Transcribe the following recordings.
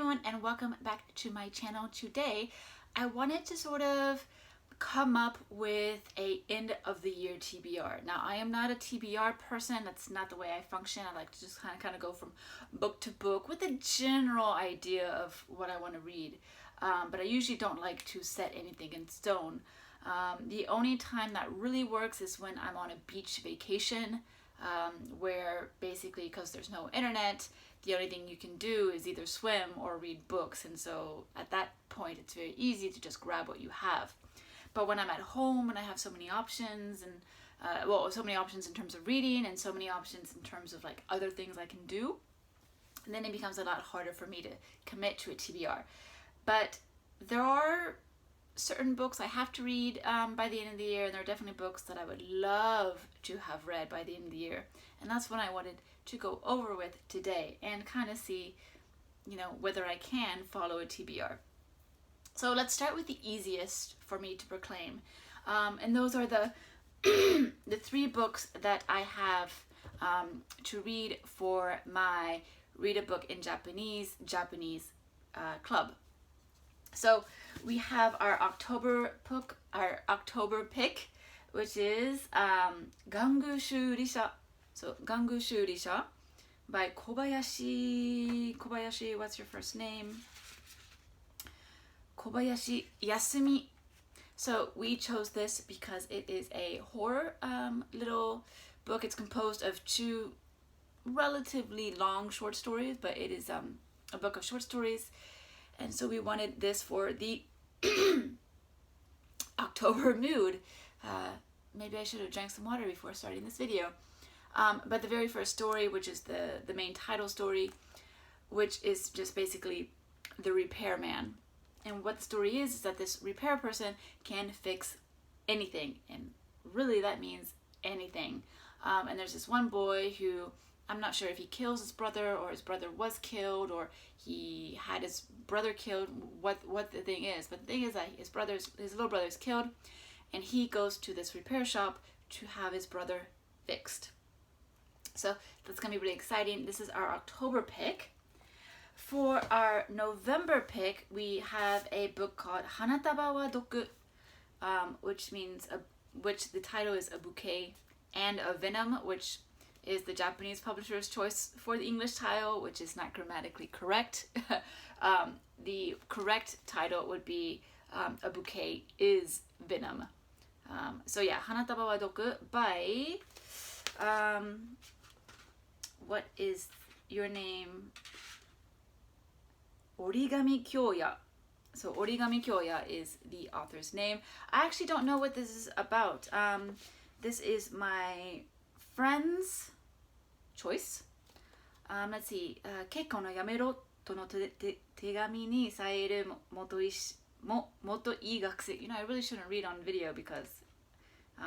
everyone, and welcome back to my channel. Today I wanted to sort of come up with a end of the year TBR. Now I am not a TBR person, that's not the way I function. I like to just kind of go from book to book with a general idea of what I want to read, but I usually don't like to set anything in stone. The only time that really works is when I'm on a beach vacation, where basically, because there's no internet, the only thing you can do is either swim or read books, and so at that point it's very easy to just grab what you have. But when I'm at home and I have so many options, and so many options in terms of reading and so many options in terms of like other things I can do, and then it becomes a lot harder for me to commit to a TBR. But there are certain books I have to read by the end of the year, and there are definitely books that I would love to have read by the end of the year, and that's what I wanted to go over with today and kind of see, whether I can follow a TBR. So let's start with the easiest for me to proclaim, and those are the the three books that I have to read for my Read a Book in Japanese club. So we have our October pick, which is 玩具修理者. So 玩具修理者 by Kobayashi, what's your first name? Kobayashi Yasumi. So we chose this because it is a horror little book. It's composed of two relatively long short stories, but it is a book of short stories. And so we wanted this for the October mood. Maybe I should have drank some water before starting this video. But the very first story, which is the main title story, which is just basically the repairman. And what the story is that this repair person can fix anything. And really that means anything. And there's this one boy who, I'm not sure if he kills his brother or his brother was killed or he had his brother killed, what the thing is. But the thing is that his little brother is killed, and he goes to this repair shop to have his brother fixed. So that's going to be really exciting. This is our October pick. For our November pick, we have a book called花束は毒, which the title is A Bouquet and a Venom, which is the Japanese publisher's choice for the English title, which is not grammatically correct. The correct title would be A Bouquet is Venom. So yeah, 花束は毒 by what is your name? Origami Kyoya. So Origami Kyoya is the author's name. I actually don't know what this is about. This is my friend's choice. Let's see. 結婚のやめろとの手紙にさえる元い学生. I really shouldn't read on video because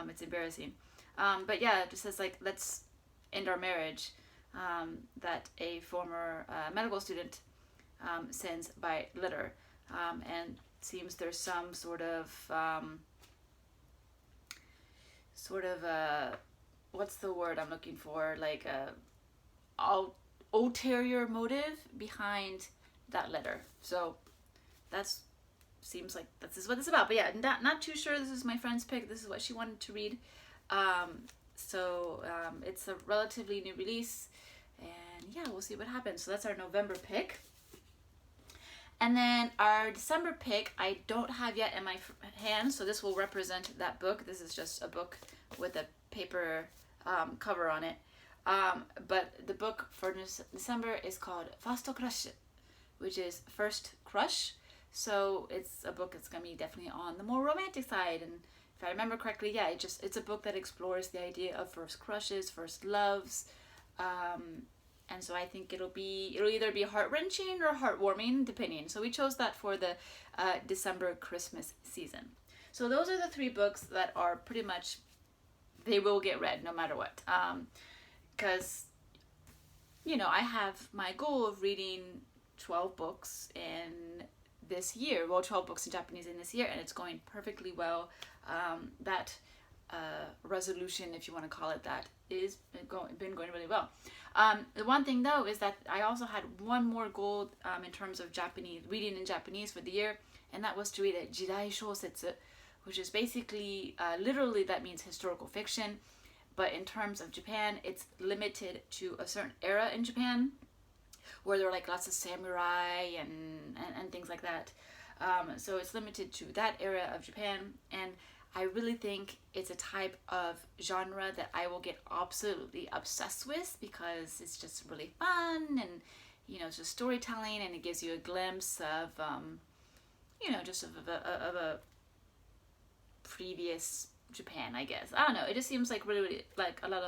it's embarrassing. But yeah, it just says like, let's end our marriage, that a former medical student sends by letter, and seems there's some sort of what's the word I'm looking for, like a ulterior motive behind that letter. So that's seems like that's what it's about. But yeah, not too sure. This is my friend's pick. This is what she wanted to read. So it's a relatively new release, and yeah, we'll see what happens. So that's our November pick. And then our December pick, I don't have yet in my hand, so this will represent that book. This is just a book with a paper cover on it. But the book for December is called First Crush, which is First Crush. So it's a book that's going to be definitely on the more romantic side. And if I remember correctly, yeah, it's a book that explores the idea of first crushes, first loves. And so I think it'll either be heart-wrenching or heartwarming, depending. So we chose that for the December Christmas season. So those are the three books that are pretty much, they will get read no matter what. Because, I have my goal of reading 12 books in this year. Well, 12 books in Japanese in this year, and it's going perfectly well. That resolution, if you want to call it that, is been going really well. The one thing though is that I also had one more goal in terms of Japanese reading in Japanese for the year, and that was to read a Jidai Shousetsu, which is basically literally that means historical fiction, but in terms of Japan, it's limited to a certain era in Japan where there are like lots of samurai and things like that. So it's limited to that era of Japan, and I really think it's a type of genre that I will get absolutely obsessed with because it's just really fun, and it's just storytelling, and it gives you a glimpse of just of a previous Japan, I guess. I don't know. It just seems like really like a lot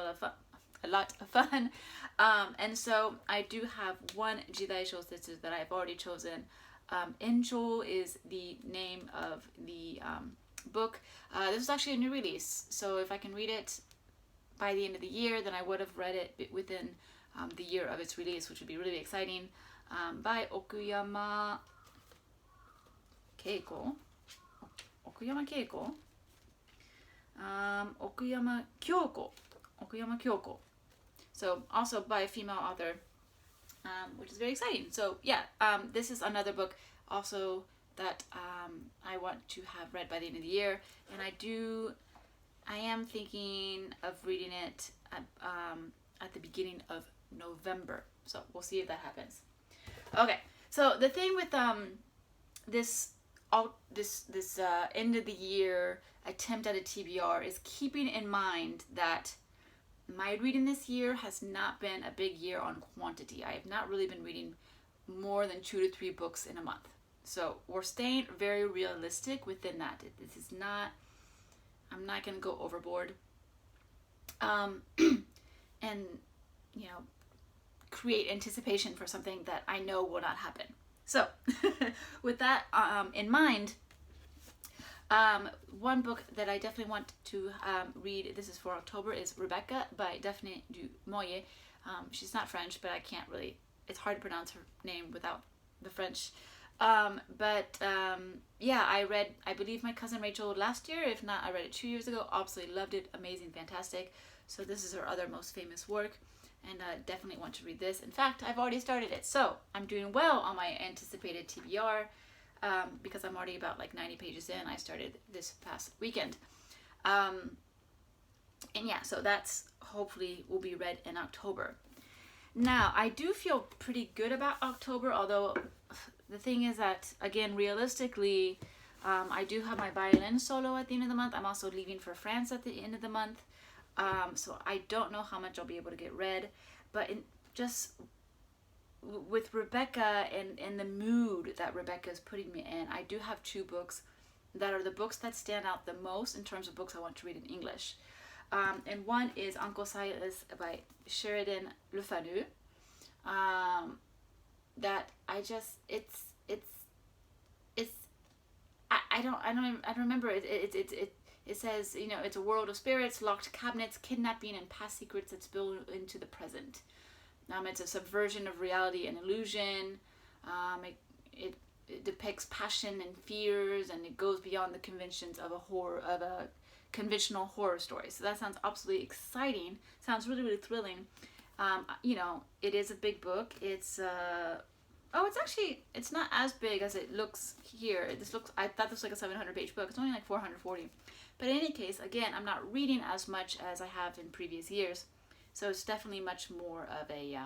of fun. And so I do have one Jidai Shousetsu that I've already chosen. Enjo is the name of the book. This is actually a new release, so if I can read it by the end of the year, then I would have read it within the year of its release, which would be really exciting. By Okuyama Keiko. Okuyama Kyoko. So also by a female author, which is very exciting. So yeah, this is another book also that I want to have read by the end of the year, and I am thinking of reading it at the beginning of November. So we'll see if that happens. Okay, so the thing with this end of the year attempt at a TBR is keeping in mind that my reading this year has not been a big year on quantity. I have not really been reading more than 2 to 3 books in a month. So we're staying very realistic within that. This is not, I'm not going to go overboard. And, create anticipation for something that I know will not happen. So with that in mind, one book that I definitely want to read, this is for October, is Rebecca by Daphne du Maurier. She's not French, but I can't really, it's hard to pronounce her name without the French. Yeah, I believe My Cousin Rachel last year. If not, I read it 2 years ago. Absolutely loved it. Amazing, fantastic. So this is her other most famous work, and definitely want to read this. In fact, I've already started it. So I'm doing well on my anticipated TBR. Because I'm already about like 90 pages in. I started this past weekend. And yeah, so that's hopefully will be read in October. Now, I do feel pretty good about October, although the thing is that, again, realistically, I do have my violin solo at the end of the month. I'm also leaving for France at the end of the month. So I don't know how much I'll be able to get read, but with Rebecca and the mood that Rebecca is putting me in, I do have 2 books that are the books that stand out the most in terms of books I want to read in English. And one is Uncle Silas by Sheridan Le Fanu. That I just I don't remember it. It says, it's a world of spirits, locked cabinets, kidnapping, and past secrets that spill into the present. It's a subversion of reality and illusion. It depicts passion and fears, and it goes beyond the conventions of a conventional horror story. So that sounds absolutely exciting. Sounds really, really thrilling. It is a big book. It's it's not as big as it looks here. I thought this was like a 700-page book. It's only like 440. But in any case, again, I'm not reading as much as I have in previous years. So it's definitely much more of a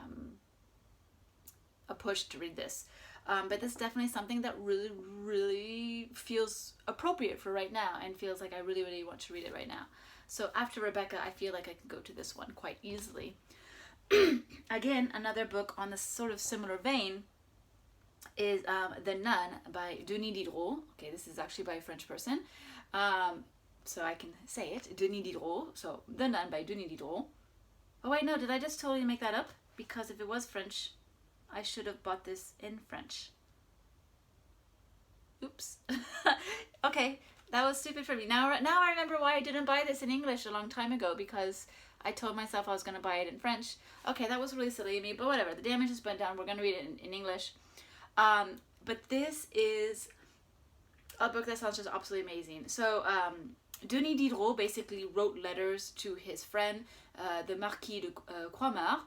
push to read this. But this is definitely something that really, really feels appropriate for right now, and feels like I really, really want to read it right now. So after Rebecca, I feel like I can go to this one quite easily. Again, another book on this sort of similar vein is The Nun by Denis Diderot. Okay, this is actually by a French person. So I can say it, Denis Diderot. So The Nun by Denis Diderot. Oh wait, no, did I just totally make that up? Because if it was French, I should have bought this in French. Oops. Okay, that was stupid for me. Now I remember why I didn't buy this in English a long time ago, because I told myself I was going to buy it in French. Okay, that was really silly of me, but whatever. The damage has been done. We're going to read it in English. But this is a book that sounds just absolutely amazing. So Denis Diderot basically wrote letters to his friend, the Marquis de Croixmare,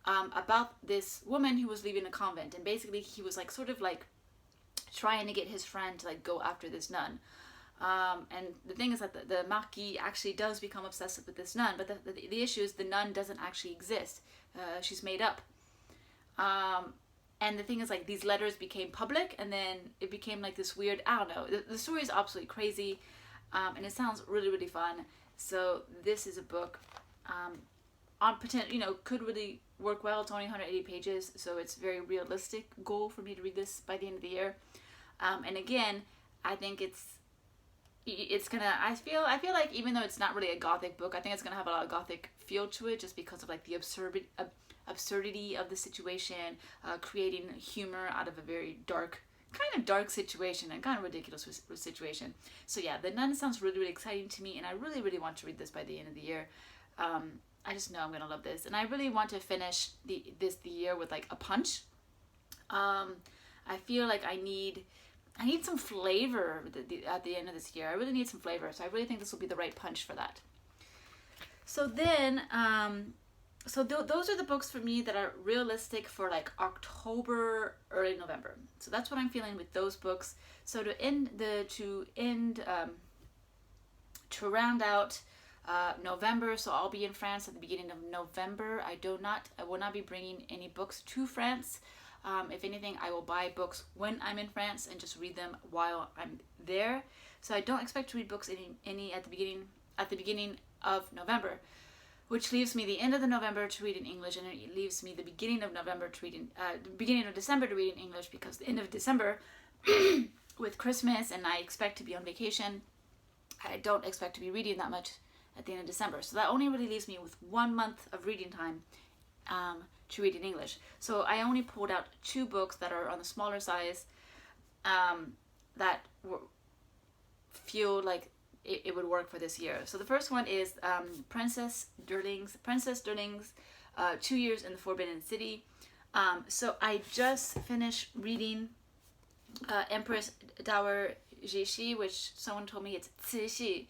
about this woman who was leaving a convent, and basically he was like sort of like trying to get his friend to like go after this nun. And the thing is that the Marquis actually does become obsessive with this nun, but the issue is the nun doesn't actually exist. She's made up. And the thing is, like, these letters became public, and then it became like this weird, I don't know, the story is absolutely crazy, and it sounds really, really fun. So this is a book on potential, you know, could really work well. It's only 180 pages, so it's a very realistic goal for me to read this by the end of the year. And again, I think it's gonna, I feel like even though it's not really a gothic book, I think it's gonna have a lot of gothic feel to it, just because of like the absurdity of the situation, creating humor out of a very kind of dark situation and kind of ridiculous situation. So yeah, The Nun sounds really, really exciting to me, and I really, really want to read this by the end of the year. I just know I'm gonna love this, and I really want to finish the year with like a punch. I feel like I need some flavor at the end of this year. I really need some flavor, so I really think this will be the right punch for that. So then, those are the books for me that are realistic for like October, early November. So that's what I'm feeling with those books. So to round out November, so I'll be in France at the beginning of November. I will not be bringing any books to France. If anything, I will buy books when I'm in France and just read them while I'm there. So I don't expect to read books any at the beginning of November, which leaves me the end of the November to read in English, and it leaves me the beginning of November to read in beginning of December to read in English, because the end of December with Christmas and I expect to be on vacation, I don't expect to be reading that much at the end of December. So that only really leaves me with 1 month of reading time to read in English. So I only pulled out 2 books that are on the smaller size that feel like it would work for this year. So the first one is Princess Derling's 2 Years in the Forbidden City. So I just finished reading Empress Dowager Cixi, which someone told me it's Cixi,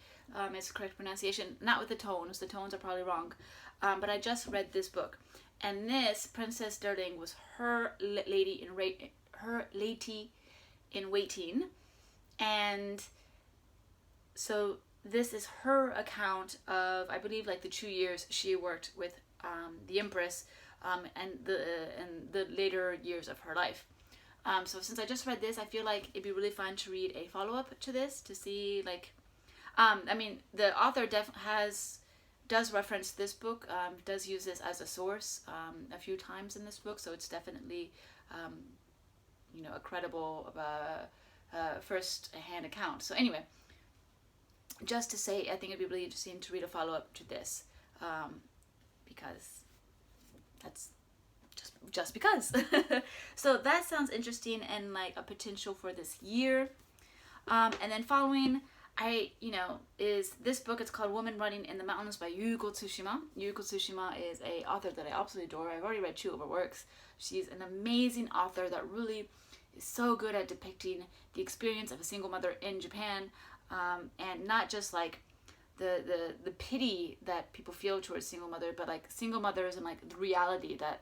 is the correct pronunciation, not with the tones. The tones are probably wrong. But I just read this book. And this Princess Derling was her lady in waiting, and so this is her account of, I believe, like the 2 years she worked with the Empress, and the later years of her life. So since I just read this, I feel like it'd be really fun to read a follow-up to this, to see like, I mean, the author does reference this book, does use this as a source a few times in this book, so it's definitely a credible first-hand account. So anyway, just to say, I think it'd be really interesting to read a follow-up to this, because that's just because. So that sounds interesting and like a potential for this year. And then following, is this book. It's called Woman Running in the Mountains by Yuko Tsushima. Yuko Tsushima is a author that I absolutely adore. I've already read 2 of her works. She's an amazing author that really is so good at depicting the experience of a single mother in Japan, and not just like the pity that people feel towards single mother, but like single mothers and like the reality that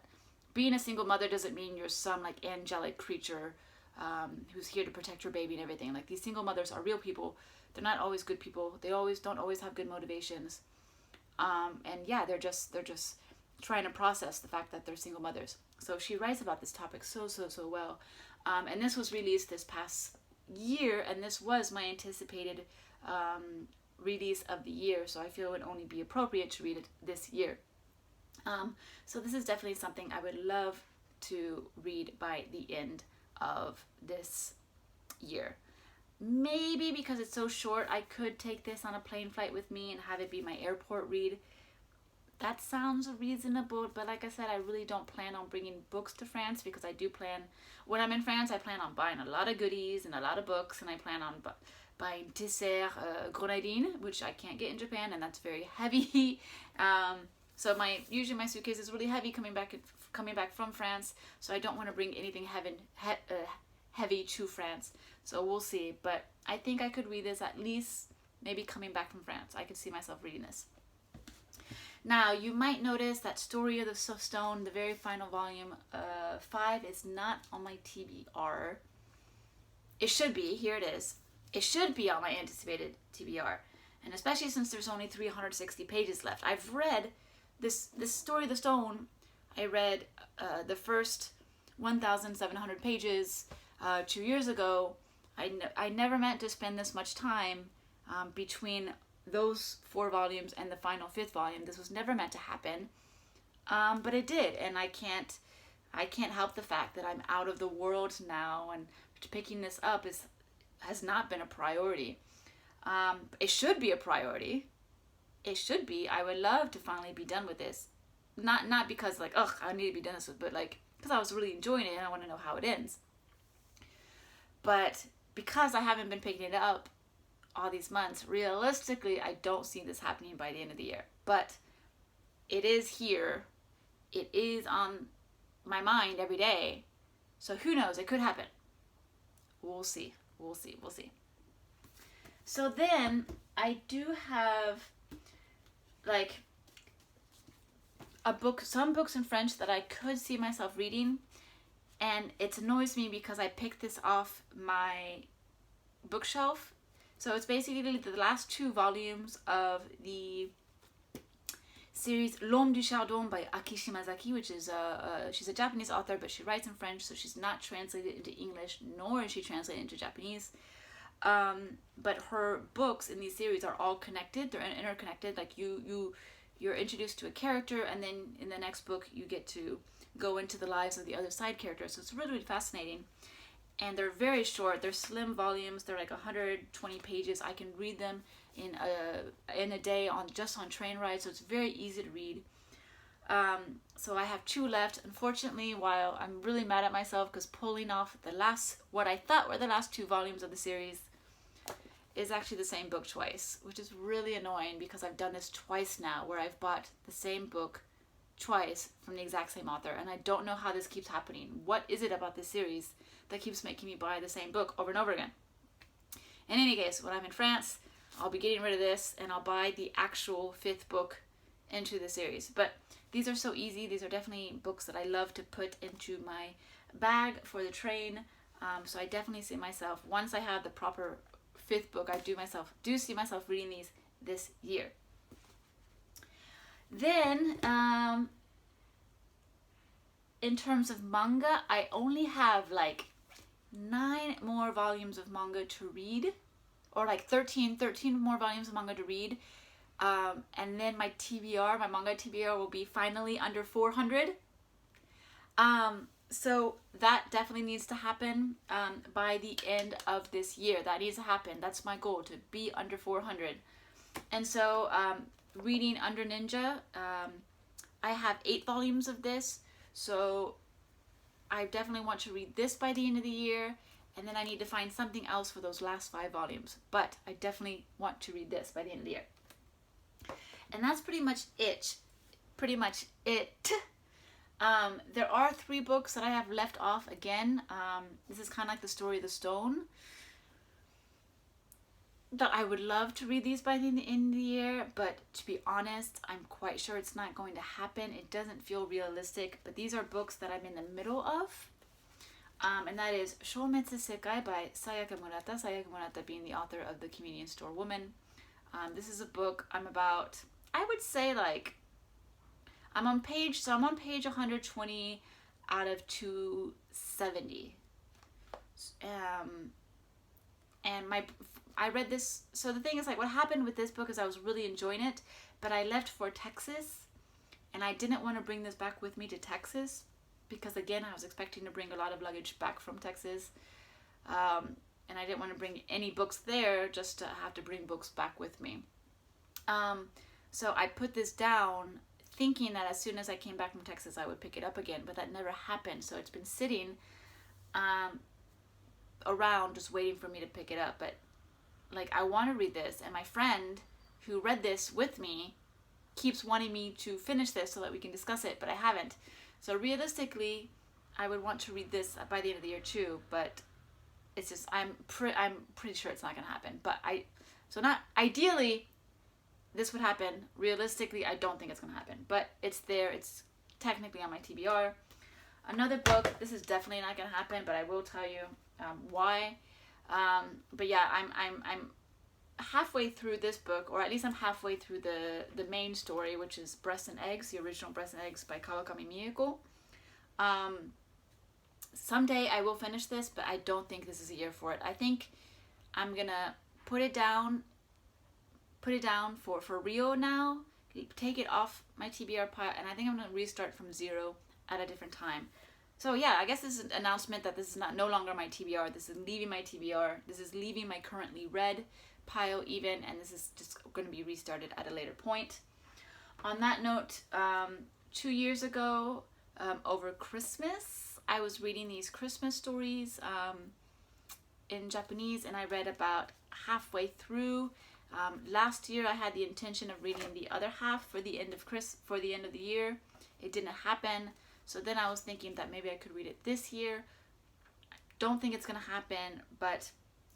being a single mother doesn't mean you're some like angelic creature who's here to protect your baby and everything. Like, these single mothers are real people. They're not always good people. They don't always have good motivations. And yeah, they're just trying to process the fact that they're single mothers. So she writes about this topic so well. And this was released this past year, and this was my anticipated release of the year. So I feel it would only be appropriate to read it this year. So this is definitely something I would love to read by the end of this year. Maybe because it's so short, I could take this on a plane flight with me and have it be my airport read. That sounds reasonable, but like I said, I really don't plan on bringing books to France, because I do plan, when I'm in France, I plan on buying a lot of goodies and a lot of books, and I plan on buying dessert grenadine, which I can't get in Japan, and that's very heavy. So usually my suitcase is really heavy coming back from France, so I don't want to bring anything heavy to France. So we'll see, but I think I could read this at least maybe coming back from France, I could see myself reading this. Now, you might notice that Story of the Stone, the very final volume, 5, is not on my TBR. It should be. Here it is. It should be on my anticipated TBR. And especially since there's only 360 pages left. I've read this Story of the Stone. I read the first 1,700 pages 2 years ago. I never meant to spend this much time between those 4 volumes and the final 5th volume. This was never meant to happen, but it did, and I can't help the fact that I'm out of the world now, and picking this up has not been a priority. It should be a priority. It should be. I would love to finally be done with this, not because like, ugh, I need to be done with this, but like because I was really enjoying it and I want to know how it ends. But because I haven't been picking it up all these months, realistically, I don't see this happening by the end of the year. But it is here. It is on my mind every day. So who knows? It could happen. We'll see. We'll see. We'll see. So then I do have like some books in French that I could see myself reading. And it annoys me because I picked this off my bookshelf. So it's basically the last 2 volumes of the series L'Homme du Chardon by Aki Shimazaki, which is she's a Japanese author, but she writes in French, so she's not translated into English, nor is she translated into Japanese. But her books in these series are all connected. They're interconnected. Like you're introduced to a character, and then in the next book you get to go into the lives of the other side characters. So it's really, really fascinating. And they're very short. They're slim volumes. They're like 120 pages. I can read them in a day on train rides. So it's very easy to read. So I have 2 left. Unfortunately, while I'm really mad at myself because pulling off what I thought were the last 2 volumes of the series is actually the same book twice, which is really annoying because I've done this twice now, where I've bought the same book twice from the exact same author, and I don't know how this keeps happening. What is it about this series that keeps making me buy the same book over and over again? In any case, when I'm in France, I'll be getting rid of this and I'll buy the actual 5th book into the series. But these are so easy. These are definitely books that I love to put into my bag for the train. So I definitely see myself, once I have the proper 5th book, I do see myself reading these this year. Then, in terms of manga, I only have like 9 more volumes of manga to read, or like 13 more volumes of manga to read. And then my manga TBR will be finally under 400. So that definitely needs to happen by the end of this year. That needs to happen. That's my goal, to be under 400. And so reading Under Ninja, I have 8 volumes of this. So I definitely want to read this by the end of the year. And then I need to find something else for those last 5 volumes. But I definitely want to read this by the end of the year. And that's pretty much it. There are 3 books that I have left off again. This is kind of like the Story of the Stone. That I would love to read these by the end of the year, but to be honest, I'm quite sure it's not going to happen. It doesn't feel realistic, but these are books that I'm in the middle of. And that is消滅世界by Sayaka Murata. Sayaka Murata being the author of The Convenience Store Woman. This is a book I'm about, I would say like, I'm on page 120 out of 270. And I read this, so the thing is, like, what happened with this book is I was really enjoying it, but I left for Texas, and I didn't want to bring this back with me to Texas, because again, I was expecting to bring a lot of luggage back from Texas, and I didn't want to bring any books there just to have to bring books back with me. So I put this down thinking that as soon as I came back from Texas, I would pick it up again, but that never happened. So it's been sitting around just waiting for me to pick it up. But like, I want to read this, and my friend who read this with me keeps wanting me to finish this so that we can discuss it, but I haven't. So realistically, I would want to read this by the end of the year too, but it's just, I'm pretty sure it's not going to happen. But So not ideally, this would happen. Realistically, I don't think it's going to happen. But it's there. It's technically on my TBR. Another book, this is definitely not going to happen, but I will tell you why. But yeah, I'm halfway through this book, or at least I'm halfway through the main story, which is Breast and Eggs, the original Breast and Eggs by Kawakami Mieko. Someday I will finish this, but I don't think this is a year for it. I think I'm gonna put it down for real now, take it off my TBR pile, and I think I'm gonna restart from zero at a different time. So yeah, I guess this is an announcement that this is no longer my TBR. This is leaving my TBR. This is leaving my currently read pile even, and this is just going to be restarted at a later point. On that note, 2 years ago, over Christmas, I was reading these Christmas stories in Japanese, and I read about halfway through. Last year, I had the intention of reading the other half for the end of the year. It didn't happen, so then I was thinking that maybe I could read it this year. I don't think it's gonna happen, but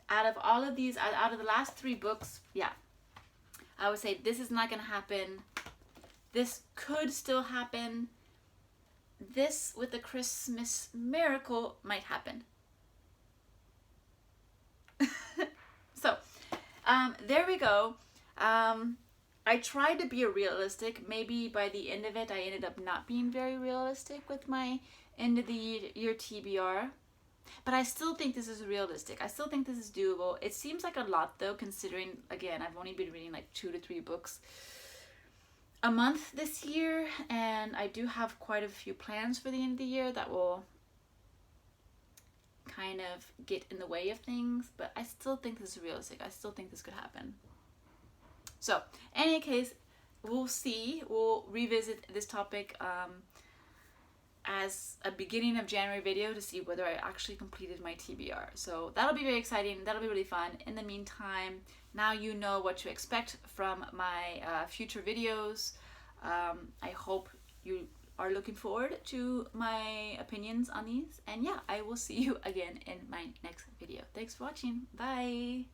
out of all of these, out of the last 3 books, yeah, I would say this is not gonna happen. This could still happen. This with the Christmas miracle might happen. So, there we go. I tried to be realistic. Maybe by the end of it, I ended up not being very realistic with my end of the year TBR. But I still think this is realistic. I still think this is doable. It seems like a lot though, considering, again, I've only been reading like 2 to 3 books a month this year, and I do have quite a few plans for the end of the year that will kind of get in the way of things, but I still think this is realistic. I still think this could happen. So, in any case, we'll see. We'll revisit this topic as a beginning of January video to see whether I actually completed my TBR. So that'll be very exciting. That'll be really fun. In the meantime, now you know what to expect from my future videos. I hope you are looking forward to my opinions on these. And yeah, I will see you again in my next video. Thanks for watching. Bye.